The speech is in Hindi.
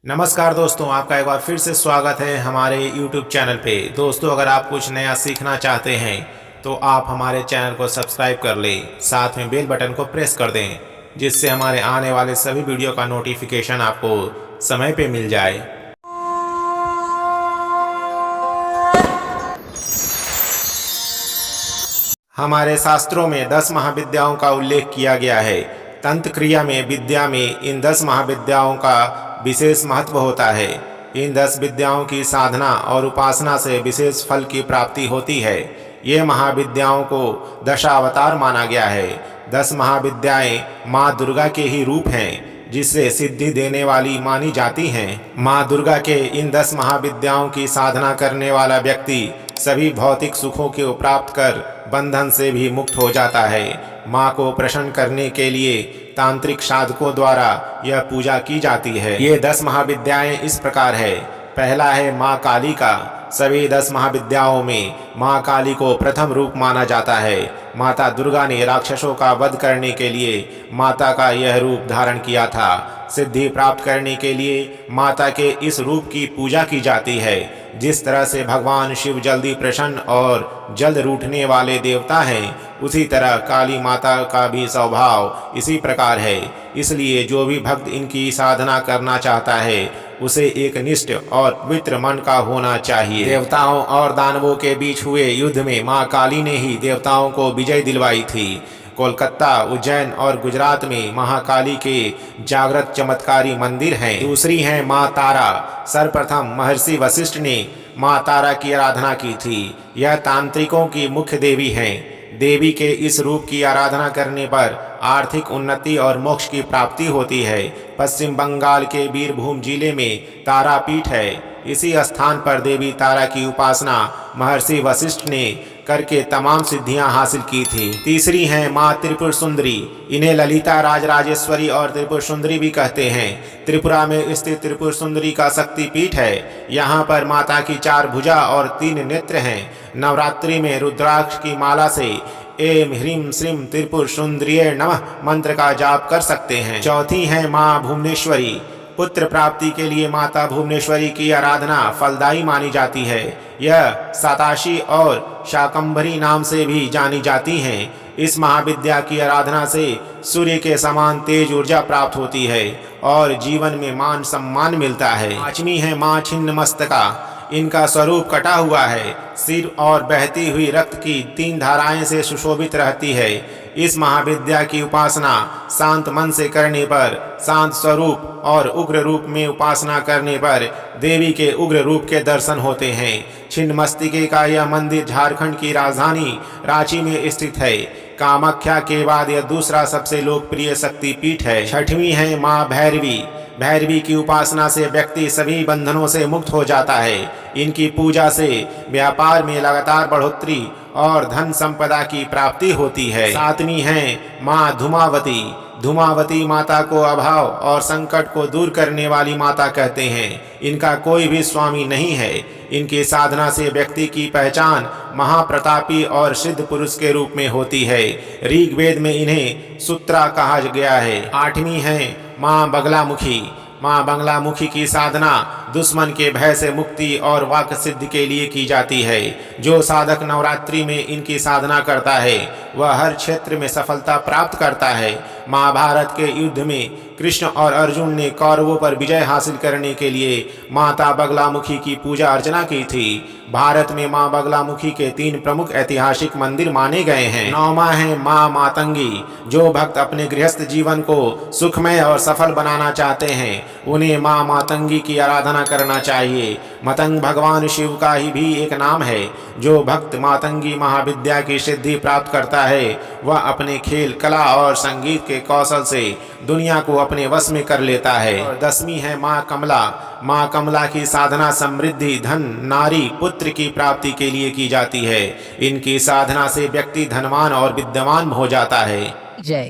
नमस्कार दोस्तों, आपका एक बार फिर से स्वागत है हमारे YouTube चैनल पे। दोस्तों, अगर आप कुछ नया सीखना चाहते हैं तो आप हमारे चैनल को सब्सक्राइब कर लें, साथ में बेल बटन को प्रेस कर दें, जिससे हमारे आने वाले सभी वीडियो का नोटिफिकेशन आपको समय पे मिल जाए। हमारे शास्त्रों में 10 महाविद्याओं का उल्लेख किया गया है। तंत्र क्रिया में विद्या में इन 10 महाविद्याओं का विशेष महत्व होता है। इन 10 विद्याओं की साधना और उपासना से विशेष फल की प्राप्ति होती है। ये महाविद्याओं को दशावतार माना गया है। 10 महाविद्याएं माँ दुर्गा के ही रूप हैं, जिससे सिद्धि देने वाली मानी जाती हैं। माँ दुर्गा के इन 10 महाविद्याओं की साधना करने वाला व्यक्ति सभी भौतिक सुखों को प्राप्त कर बंधन से भी मुक्त हो जाता है। माँ को प्रसन्न करने के लिए तांत्रिक साधकों द्वारा यह पूजा की जाती है। ये 10 महाविद्याएं इस प्रकार है। पहला है माँ काली का। सभी 10 महाविद्याओं में माँ काली को प्रथम रूप माना जाता है। माता दुर्गा ने राक्षसों का वध करने के लिए माता का यह रूप धारण किया था। सिद्धि प्राप्त करने के लिए माता के इस रूप की पूजा की जाती है। जिस तरह से भगवान शिव जल्दी प्रसन्न और जल्द रूठने वाले देवता हैं, उसी तरह काली माता का भी स्वभाव इसी प्रकार है। इसलिए जो भी भक्त इनकी साधना करना चाहता है, उसे एक निष्ठ और पवित्र मन का होना चाहिए। देवताओं और दानवों के बीच हुए युद्ध में माँ काली ने ही देवताओं को विजय दिलवाई थी। कोलकाता, उज्जैन और गुजरात में महाकाली के जागृत चमत्कारी मंदिर हैं। दूसरी हैं माँ तारा। सर्वप्रथम महर्षि वशिष्ठ ने माँ तारा की आराधना की थी। यह तांत्रिकों की मुख्य देवी हैं। देवी के इस रूप की आराधना करने पर आर्थिक उन्नति और मोक्ष की प्राप्ति होती है। पश्चिम बंगाल के बीरभूम जिले में तारापीठ है। इसी स्थान पर देवी तारा की उपासना महर्षि वशिष्ठ ने करके तमाम सिद्धियां हासिल की थी। तीसरी हैं माँ त्रिपुर सुंदरी। इन्हें ललिता राजराजेश्वरी और त्रिपुर सुंदरी भी कहते हैं। त्रिपुरा में स्थित त्रिपुर सुंदरी का शक्तिपीठ है। यहाँ पर माता की 4 भुजा और 3 नेत्र हैं। नवरात्रि में रुद्राक्ष की माला से एम ह्रीम श्रीम त्रिपुर सुंदरिये नमः मंत्र का जाप कर सकते हैं। चौथी है माँ भुवनेश्वरी। पुत्र प्राप्ति के लिए माता भुवनेश्वरी की आराधना फलदायी मानी जाती है। यह साताशी और शाकंभरी नाम से भी जानी जाती हैं। इस महाविद्या की आराधना से सूर्य के समान तेज ऊर्जा प्राप्त होती है और जीवन में मान सम्मान मिलता है। पांचवी है माँ छिन्नमस्तका। इनका स्वरूप कटा हुआ है। सिर और बहती हुई रक्त की 3 धाराएं से सुशोभित रहती है। इस महाविद्या की उपासना शांत मन से करने पर, शांत स्वरूप और उग्र रूप में उपासना करने पर देवी के उग्र रूप के दर्शन होते हैं। छिन्नमस्तिके का यह मंदिर झारखंड की राजधानी रांची में स्थित है। कामाख्या के बाद यह दूसरा सबसे लोकप्रिय शक्तिपीठ है। छठवीं है माँ भैरवी। भैरवी की उपासना से व्यक्ति सभी बंधनों से मुक्त हो जाता है। इनकी पूजा से व्यापार में लगातार बढ़ोतरी और धन संपदा की प्राप्ति होती है। सातवीं है माँ धूमावती। धूमावती माता को अभाव और संकट को दूर करने वाली माता कहते हैं। इनका कोई भी स्वामी नहीं है। इनकी साधना से व्यक्ति की पहचान महाप्रतापी और सिद्ध पुरुष के रूप में होती है। ऋग्वेद में इन्हें सूत्रा कहा गया है। आठवीं है माँ बगलामुखी। माँ बगलामुखी की साधना दुश्मन के भय से मुक्ति और वाक सिद्धि के लिए की जाती है। जो साधक नवरात्रि में इनकी साधना करता है, वह हर क्षेत्र में सफलता प्राप्त करता है। महाभारत के युद्ध में कृष्ण और अर्जुन ने कौरवों पर विजय हासिल करने के लिए माता बगलामुखी की पूजा अर्चना की थी। भारत में माँ बगलामुखी के 3 प्रमुख ऐतिहासिक मंदिर माने गए हैं। 9वां है माँ मातंगी। जो भक्त अपने गृहस्थ जीवन को सुखमय और सफल बनाना चाहते हैं, उन्हें माँ मातंगी की आराधना करना चाहिए। मतंग भगवान शिव का ही भी एक नाम है। जो भक्त मातंगी महाविद्या की सिद्धि प्राप्त करता है, वह अपने खेल, कला और संगीत के कौशल से दुनिया को अपने वश में कर लेता है। और 10वीं है माँ कमला। माँ कमला की साधना समृद्धि, धन, नारी, पुत्र की प्राप्ति के लिए की जाती है। इनकी साधना से व्यक्ति धनवान और विद्यमान हो जाता है। जय